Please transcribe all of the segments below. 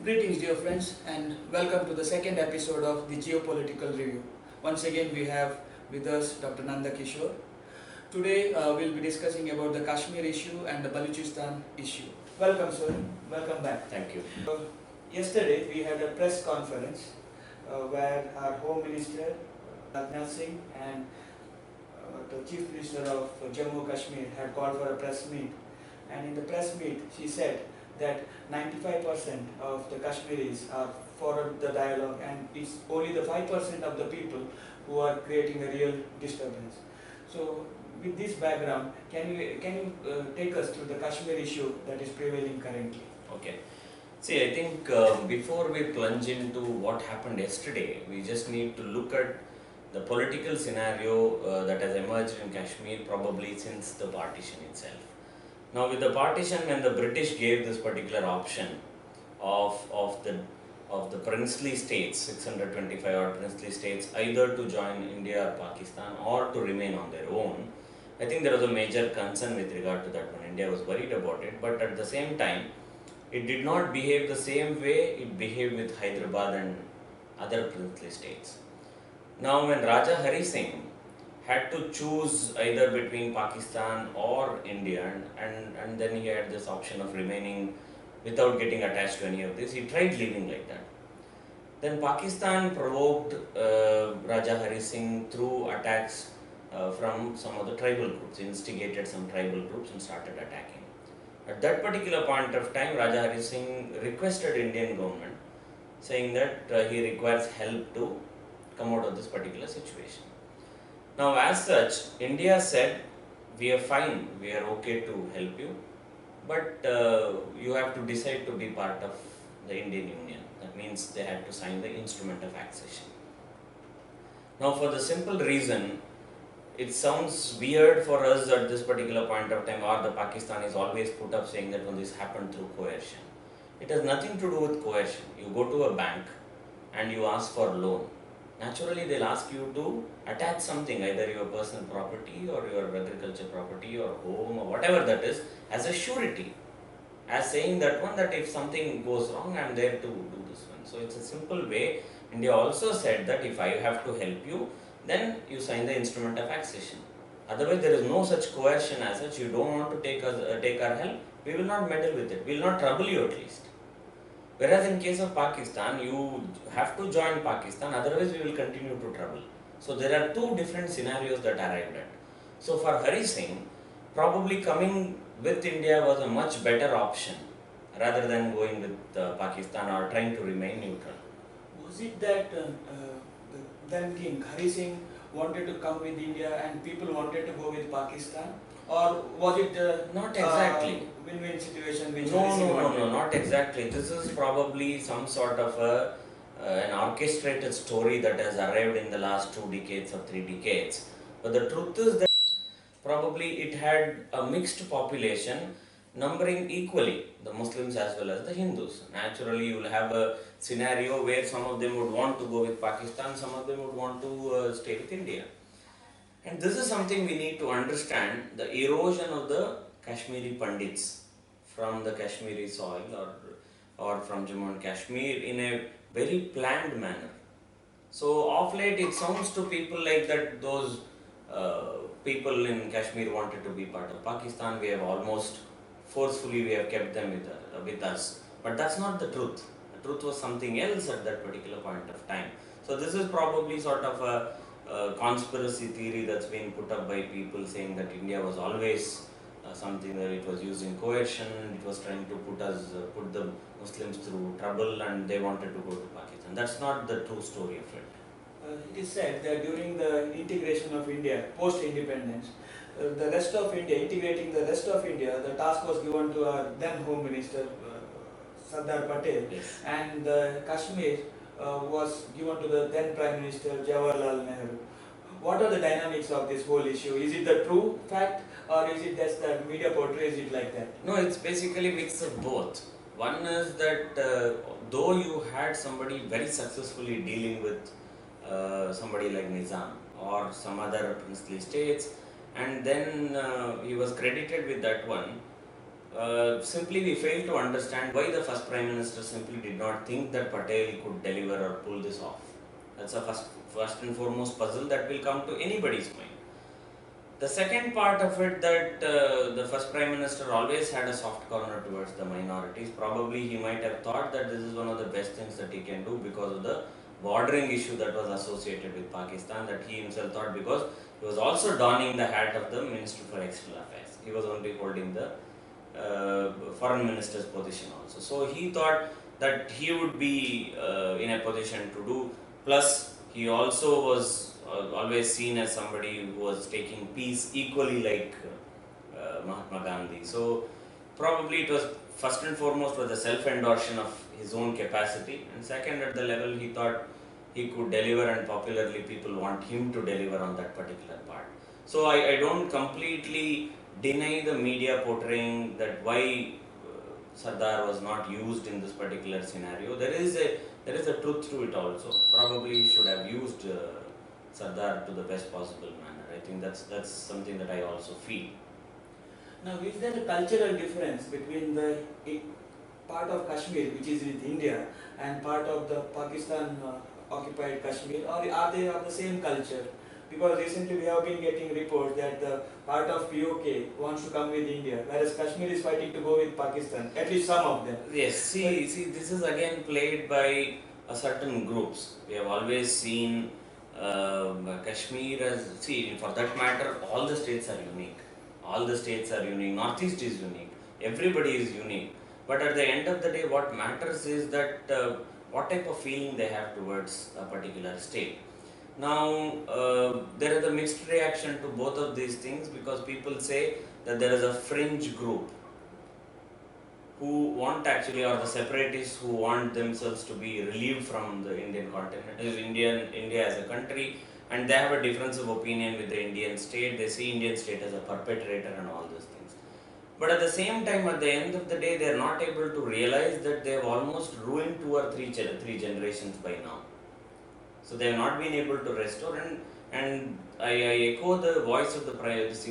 Greetings, dear friends, and welcome to the second episode of the Geopolitical Review. Once again, we have with us Dr. Nanda Kishore. Today, we'll be discussing about the Kashmir issue and the Balochistan issue. Welcome, sir. Welcome back. Thank you. Yesterday, we had a press conference where our Home Minister, Rajnath Singh, and the Chief Minister of Jammu Kashmir had called for a press meet. And in the press meet, she said that 95% of the Kashmiris are for the dialogue, and it's only the 5% of the people who are creating a real disturbance. So, with this background, can you take us through the Kashmir issue that is prevailing currently? Okay. See, I think before we plunge into what happened yesterday, we just need to look at the political scenario that has emerged in Kashmir probably since the partition itself. Now, with the partition, when the British gave this particular option of the princely states, 625 odd princely states, either to join India or Pakistan or to remain on their own, I think there was a major concern with regard to that one. India was worried about it, but at the same time, it did not behave the same way it behaved with Hyderabad and other princely states. Now, when Raja Hari Singh had to choose either between Pakistan or India, and then he had this option of remaining without getting attached to any of this, he tried leaving like that. Then Pakistan provoked Raja Hari Singh through attacks from some of the tribal groups, instigated some tribal groups and started attacking. At that particular point of time, Raja Hari Singh requested Indian government saying that he requires help to come out of this particular situation. Now, as such, India said, we are fine, we are okay to help you, but you have to decide to be part of the Indian Union. That means they had to sign the instrument of accession. Now, for the simple reason, it sounds weird for us at this particular point of time, or the Pakistanis always put up saying that this happened through coercion. It has nothing to do with coercion. You go to a bank and you ask for a loan. Naturally, they'll ask you to attach something, either your personal property or your agriculture property or home or whatever that is, as a surety. As saying that one, that if something goes wrong, I'm there to do this one. So it's a simple way. India also said that if I have to help you, then you sign the instrument of accession. Otherwise, there is no such coercion as such. You don't want to take our help, we will not meddle with it. We will not trouble you at least. Whereas in case of Pakistan, you have to join Pakistan, otherwise we will continue to trouble. So there are two different scenarios that arrived at. So for Hari Singh, probably coming with India was a much better option rather than going with Pakistan or trying to remain neutral. Was it that the then King Hari Singh wanted to come with India and people wanted to go with Pakistan? Or was it not exactly win-win situation? Which No, not exactly. This is probably some sort of an orchestrated story that has arrived in the last 2 decades or 3 decades. But the truth is that probably it had a mixed population numbering equally the Muslims as well as the Hindus. Naturally, you will have a scenario where some of them would want to go with Pakistan, some of them would want to stay with India. And this is something we need to understand, the erosion of the Kashmiri Pandits from the Kashmiri soil or from Jammu and Kashmir in a very planned manner. So of late it sounds to people like that those people in Kashmir wanted to be part of Pakistan. We have almost forcefully we have kept them with us. But that's not the truth. The truth was something else at that particular point of time. So this is probably sort of a conspiracy theory that's been put up by people saying that India was always something that it was using coercion, it was trying to put the Muslims through trouble and they wanted to go to Pakistan. That's not the true story of it. It is said that during the integration of India, post-independence, the rest of India, integrating the rest of India, the task was given to our then Home Minister, Sardar Patel, yes. And Kashmir was given to the then Prime Minister Jawaharlal Nehru. What are the dynamics of this whole issue? Is it the true fact or is it just that media portrays it like that? No, it's basically a mix of both. One is that though you had somebody very successfully dealing with somebody like Nizam or some other princely states, and then he was credited with that one, simply we fail to understand why the first Prime Minister simply did not think that Patel could deliver or pull this off. That's a first and foremost puzzle that will come to anybody's mind. The second part of it, that the first Prime Minister always had a soft corner towards the minorities. Probably he might have thought that this is one of the best things that he can do because of the bordering issue that was associated with Pakistan, that he himself thought, because he was also donning the hat of the Minister for External Affairs. He was only holding the foreign minister's position also. So he thought that he would be in a position to do. Plus, he also was always seen as somebody who was taking peace equally like Mahatma Gandhi. So probably it was first and foremost was the self-endorsement of his own capacity, and second, at the level he thought he could deliver, and popularly people want him to deliver on that particular part. So I don't completely deny the media portraying that why Sardar was not used in this particular scenario. There is a truth to it also. Probably he should have used Sardar to the best possible manner. I think that's something that I also feel. Now, is there a cultural difference between the part of Kashmir, which is with India, and part of the Pakistan occupied Kashmir, or are they of the same culture? Because recently we have been getting reports that the part of POK wants to come with India, whereas Kashmir is fighting to go with Pakistan, at least some of them. Yes, see, this is again played by a certain groups. We have always seen Kashmir as, see, for that matter, all the states are unique. All the states are unique. Northeast is unique. Everybody is unique. But at the end of the day, what matters is that what type of feeling they have towards a particular state. Now, there is a mixed reaction to both of these things, because people say that there is a fringe group who want actually, or the separatists who want themselves to be relieved from the Indian continent, India as a country, and they have a difference of opinion with the Indian state. They see Indian state as a perpetrator and all those things. But at the same time, at the end of the day, they are not able to realize that they have almost ruined 2 or 3 generations by now. So they have not been able to restore, and I echo the voice of the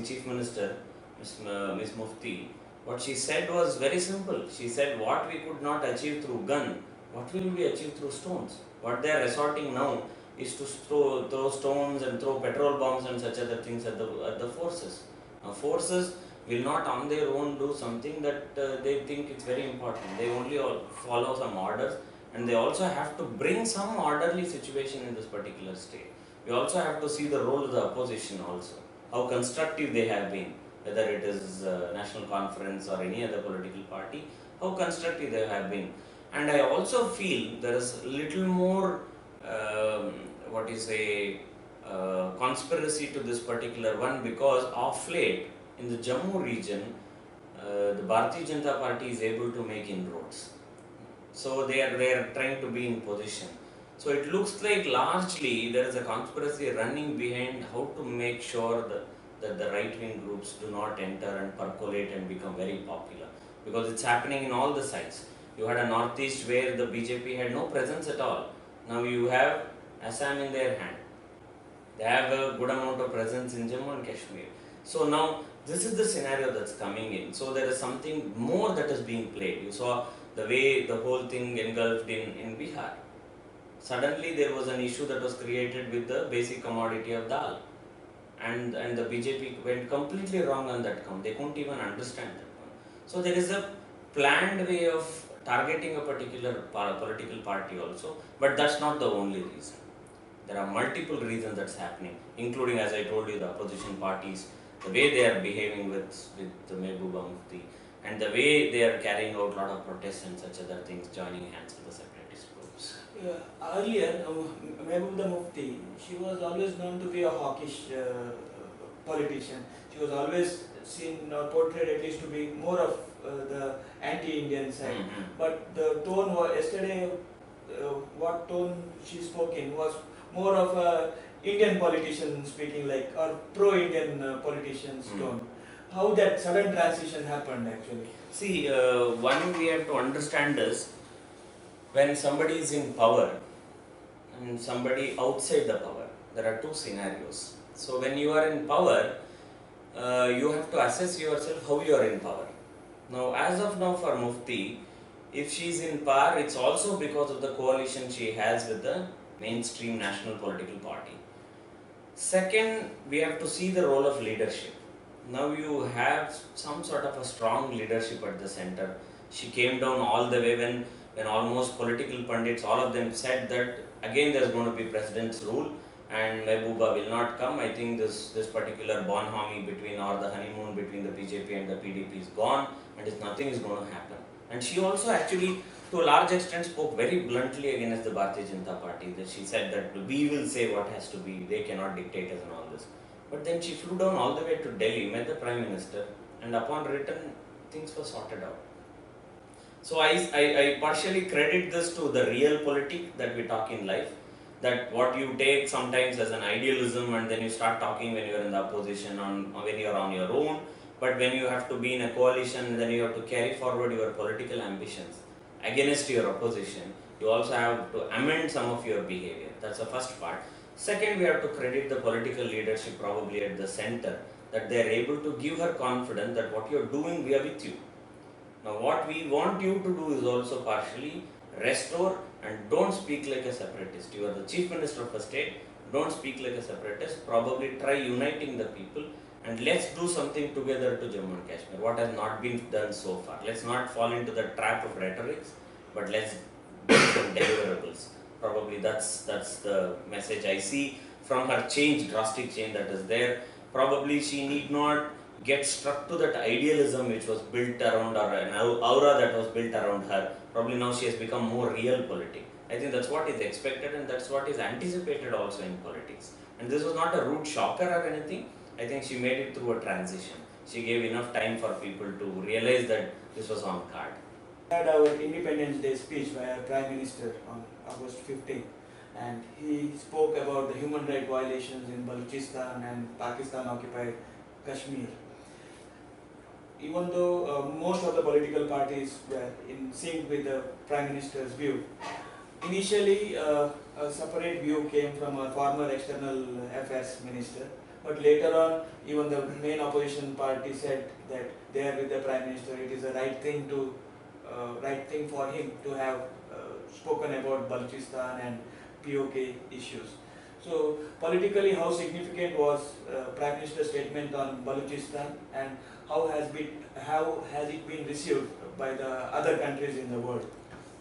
Chief Minister, Ms. Mufti. What she said was very simple. She said, what we could not achieve through gun, what will we achieve through stones? What they are resorting now is to throw stones and throw petrol bombs and such other things at the forces. Now, forces will not on their own do something that they think it's very important. They only follow some orders, and they also have to bring some orderly situation in this particular state. We also have to see the role of the opposition also, how constructive they have been, whether it is National Conference or any other political party, how constructive they have been. And I also feel there is little more, conspiracy to this particular one, because of late in the Jammu region, the Bharatiya Janata Party is able to make inroads. So they are trying to be in position. So it looks like largely there is a conspiracy running behind how to make sure that the right-wing groups do not enter and percolate and become very popular. Because it's happening in all the sides. You had a northeast where the BJP had no presence at all. Now you have Assam in their hand. They have a good amount of presence in Jammu and Kashmir. So now this is the scenario that's coming in. So there is something more that is being played. You saw the way the whole thing engulfed in Bihar. Suddenly there was an issue that was created with the basic commodity of dal. And the BJP went completely wrong on that count. They couldn't even understand that one. So there is a planned way of targeting a particular political party also, but that's not the only reason. There are multiple reasons that's happening, including, as I told you, the opposition parties, the way they are behaving with the Mehbooba Mufti, and the way they are carrying out a lot of protests and such other things, joining hands with the separatist groups. Earlier, Mehbooba Mufti, she was always known to be a hawkish politician. She was always seen or portrayed at least to be more of the anti-Indian side. Mm-hmm. But the tone was, yesterday, what tone she spoke in was more of a Indian politician speaking, like, or pro-Indian politician's tone. How that sudden transition happened actually? See, one we have to understand is, when somebody is in power and somebody outside the power, there are two scenarios. So when you are in power, you have to assess yourself how you are in power. Now, as of now, for Mufti, if she's in power, it's also because of the coalition she has with the mainstream national political party. Second, we have to see the role of leadership. Now you have some sort of a strong leadership at the center. She came down all the way when almost political pundits, all of them said that again there's going to be president's rule and Mehbooba will not come. I think this particular bonhomie between, or the honeymoon between the BJP and the PDP is gone, and nothing is going to happen. And she also actually to a large extent spoke very bluntly against the Bharatiya Janata Party, that she said that we will say what has to be, they cannot dictate us and all this. But then she flew down all the way to Delhi, met the Prime Minister, and upon return, things were sorted out. So I partially credit this to the real politic that we talk in life, that what you take sometimes as an idealism and then you start talking when you are in the opposition, when you are on your own, but when you have to be in a coalition, then you have to carry forward your political ambitions against your opposition. You also have to amend some of your behavior. That's the first part. Second, we have to credit the political leadership probably at the center, that they are able to give her confidence that what you are doing, we are with you. Now what we want you to do is also partially restore, and don't speak like a separatist. You are the Chief Minister of a state, don't speak like a separatist, probably try uniting the people and let's do something together to Jammu and Kashmir, what has not been done so far. Let's not fall into the trap of rhetorics, but let's do some deliverables. Probably that's the message I see from her change, drastic change that is there. Probably she need not get struck to that idealism which was built around her, an aura that was built around her. Probably now she has become more real politic. I think that's what is expected and that's what is anticipated also in politics. And this was not a rude shocker or anything. I think she made it through a transition. She gave enough time for people to realize that this was on card. We had our Independence Day speech by our Prime Minister on August 15, and he spoke about the human rights violations in Balochistan and Pakistan occupied Kashmir. Even though most of the political parties were in sync with the Prime Minister's view, initially a separate view came from a former External Affairs Minister, but later on even the main opposition party said that they are with the Prime Minister. It is the right thing for him to have spoken about Balochistan and POK issues. So politically, how significant was Prime Minister's statement on Balochistan, and how has it been received by the other countries in the world?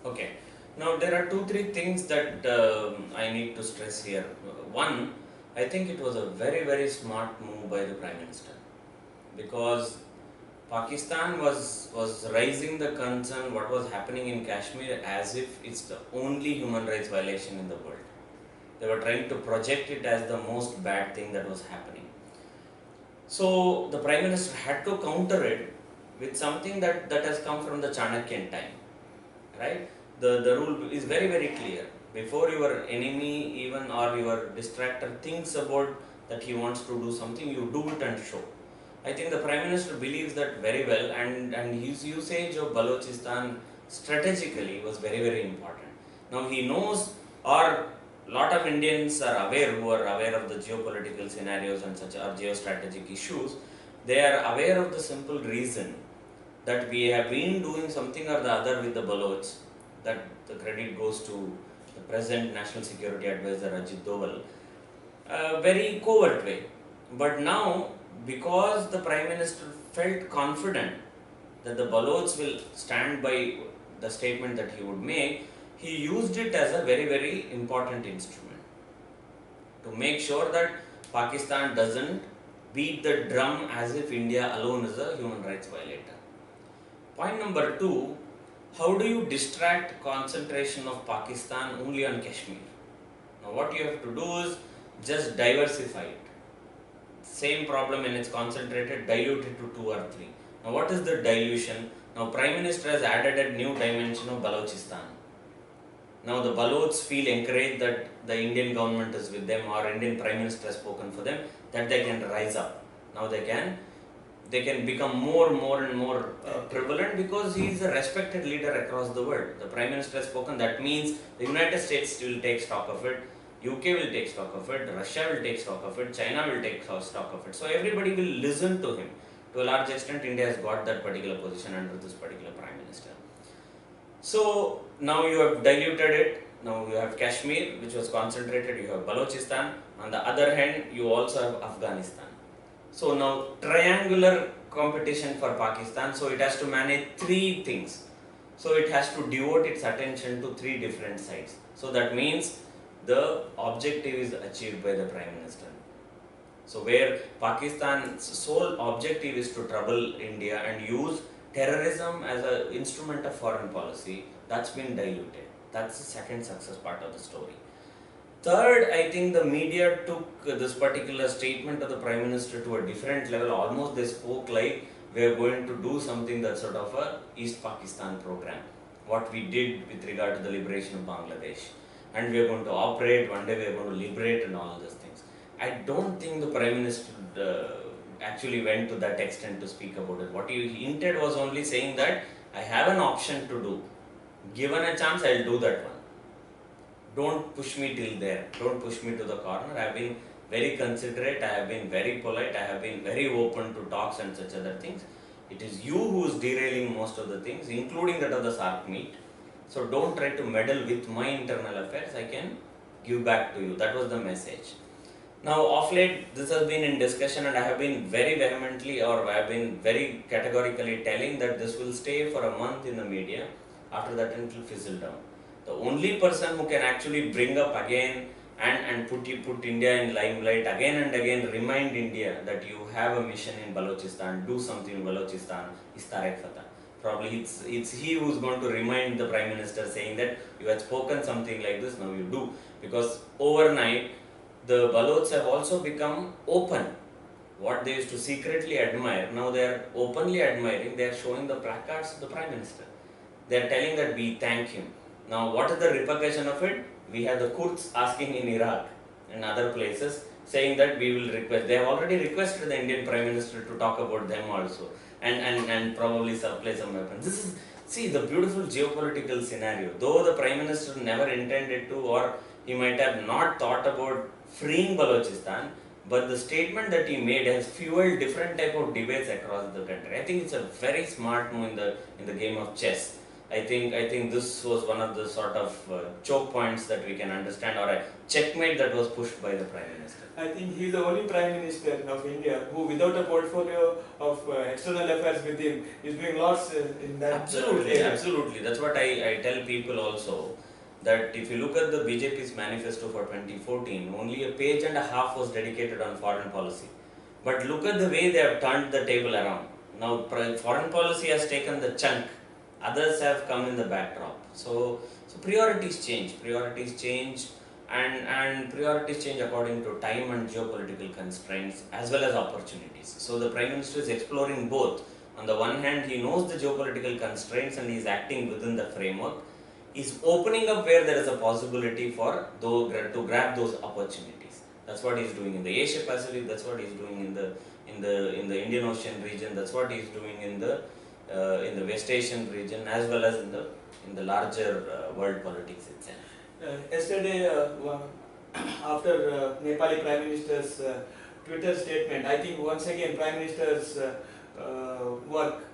Okay. Now there are 2-3 things that I need to stress here. One, I think it was a very smart move by the Prime Minister, because Pakistan was raising the concern what was happening in Kashmir as if it's the only human rights violation in the world. They were trying to project it as the most bad thing that was happening. So the Prime Minister had to counter it with something that has come from the Chanakyan time, right? The rule is very clear. Before your enemy even or your distractor thinks about that he wants to do something, you do it and show. I think the Prime Minister believes that very well, and his usage of Balochistan strategically was very important. Now he knows, or lot of Indians are aware, who are aware of the geopolitical scenarios and such, or geostrategic issues. They are aware of the simple reason that we have been doing something or the other with the Baloch, that the credit goes to the present National Security Advisor Ajit Doval, a very covert way. But now, because the Prime Minister felt confident that the Baloch will stand by the statement that he would make, he used it as a very important instrument to make sure that Pakistan doesn't beat the drum as if India alone is a human rights violator. Point number 2, how do you distract concentration of Pakistan only on Kashmir? Now what you have to do is just diversify it. Same problem when it's concentrated, dilute it to 2 or 3. Now what is the dilution? Now Prime Minister has added a new dimension of Balochistan. Now the Balochs feel encouraged that the Indian government is with them, or Indian Prime Minister has spoken for them, that they can rise up. Now they can become more and more prevalent, because he is a respected leader across the world. The Prime Minister has spoken, that means the United States will take stock of it, UK will take stock of it, Russia will take stock of it, China will take stock of it. So everybody will listen to him. To a large extent, India has got that particular position under this particular Prime Minister. So now you have diluted it. Now you have Kashmir, which was concentrated, you have Balochistan. On the other hand, you also have Afghanistan. So now triangular competition for Pakistan, so it has to manage three things. So it has to devote its attention to three different sides. So that means the objective is achieved by the Prime Minister. So where Pakistan's sole objective is to trouble India and use terrorism as an instrument of foreign policy, that's been diluted. That's the second success part of the story. Third, I think the media took this particular statement of the Prime Minister to a different level. Almost they spoke like we are going to do something that's sort of a East Pakistan program. What we did with regard to the liberation of Bangladesh. And we are going to operate, one day we are going to liberate and all those things. I don't think the Prime Minister actually went to that extent to speak about it. What he hinted was only saying that I have an option to do. Given a chance, I'll do that one. Don't push me till there. Don't push me to the corner. I have been very considerate. I have been very polite. I have been very open to talks and such other things. It is you who is derailing most of the things, including that of the SARC meet. So don't try to meddle with my internal affairs. I can give back to you. That was the message. Now, of late, this has been in discussion, and I have been very vehemently, or I have been very categorically telling that this will stay for a month in the media. After that, it will fizzle down. The only person who can actually bring up again and put India in limelight again and again, remind India that you have a mission in Balochistan, do something in Balochistan, is Tariq Fatah. Probably it's he who's going to remind the Prime Minister, saying that you had spoken something like this, now you do. Because overnight, the Balochs have also become open. What they used to secretly admire, now they are openly admiring. They are showing the placards to the Prime Minister. They are telling that we thank him. Now, what is the repercussion of it? We have the Kurds asking in Iraq and other places, saying that we will request. They have already requested the Indian Prime Minister to talk about them also, and probably supply some weapons. This is, see, the beautiful geopolitical scenario. Though the Prime Minister never intended to, or he might have not thought about freeing Balochistan, but the statement that he made has fueled different type of debates across the country. I think it's a very smart move in the game of chess. I think this was one of the sort of choke points that we can understand, or a checkmate that was pushed by the Prime Minister. I think he is the only Prime Minister of India who, without a portfolio of external affairs with him, is doing lots in that. Absolutely, absolutely. That's what I tell people also, that if you look at the BJP's manifesto for 2014, only a page and a half was dedicated on foreign policy. But look at the way they have turned the table around. Now, foreign policy has taken the chunk. Others have come in the backdrop. So priorities change, and priorities change according to time and geopolitical constraints as well as opportunities. So the Prime Minister is exploring both. On the one hand, he knows the geopolitical constraints and he is acting within the framework. He is opening up where there is a possibility for to grab those opportunities. That's what he is doing in the Asia Pacific. That's what he is doing in the Indian Ocean region. That's what he is doing in the West Asian region, as well as in the larger world politics itself. Yesterday, after Nepali Prime Minister's Twitter statement, I think once again Prime Minister's work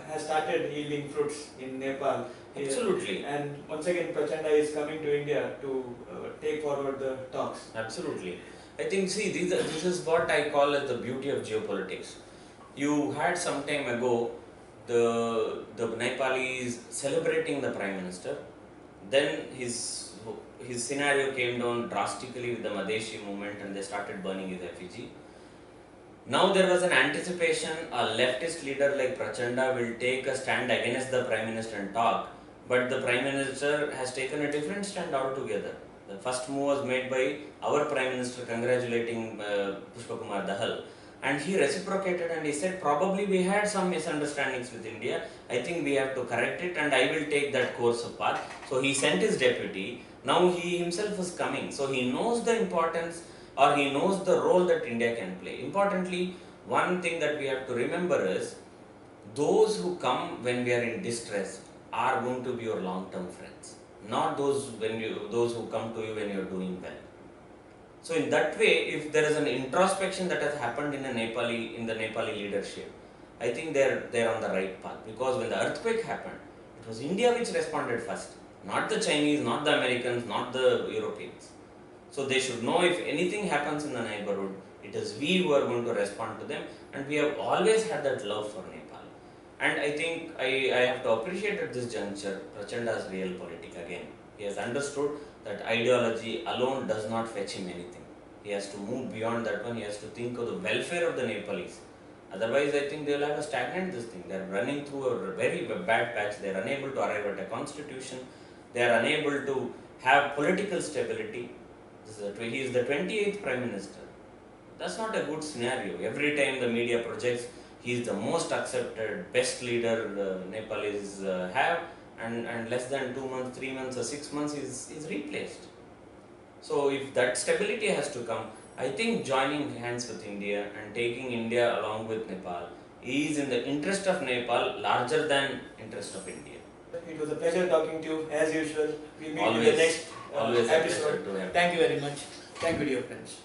has started yielding fruits in Nepal. Absolutely. And once again Prachanda is coming to India to take forward the talks. Absolutely. I think, see, this is what I call as the beauty of geopolitics. You had some time ago the Nepalis celebrating the Prime Minister, then his scenario came down drastically with the Madheshi movement and they started burning his effigy. Now there was an anticipation a leftist leader like Prachanda will take a stand against the Prime Minister and talk, but the Prime Minister has taken a different stand altogether. The first move was made by our Prime Minister congratulating Pushpa Kumar Dahal. And he reciprocated and he said, probably we had some misunderstandings with India. I think we have to correct it and I will take that course of path. So he sent his deputy. Now he himself is coming. So he knows the importance, or he knows the role that India can play. Importantly, one thing that we have to remember is, those who come when we are in distress are going to be your long-term friends. Not those who come to you when you are doing well. So in that way, if there is an introspection that has happened in the Nepali leadership, I think they're on the right path, because when the earthquake happened, it was India which responded first, not the Chinese, not the Americans, not the Europeans. So they should know if anything happens in the neighborhood, it is we who are going to respond to them, and we have always had that love for Nepal. And I think I have to appreciate at this juncture Prachanda's realpolitik again. He has understood that ideology alone does not fetch him anything. He has to move beyond that one, he has to think of the welfare of the Nepalese. Otherwise, I think they will have a stagnant this thing. They are running through a very bad patch. They are unable to arrive at a constitution. They are unable to have political stability. He is the 28th Prime Minister. That's not a good scenario. Every time the media projects he is the most accepted, best leader Nepalese have, and less than 2 months, 3 months, or 6 months is replaced. So if that stability has to come, I think joining hands with India and taking India along with Nepal is in the interest of Nepal larger than interest of India. It was a pleasure talking to you as usual. We meet in the Always, next always a pleasure episode. to have. Thank you very much. Thank you, dear friends.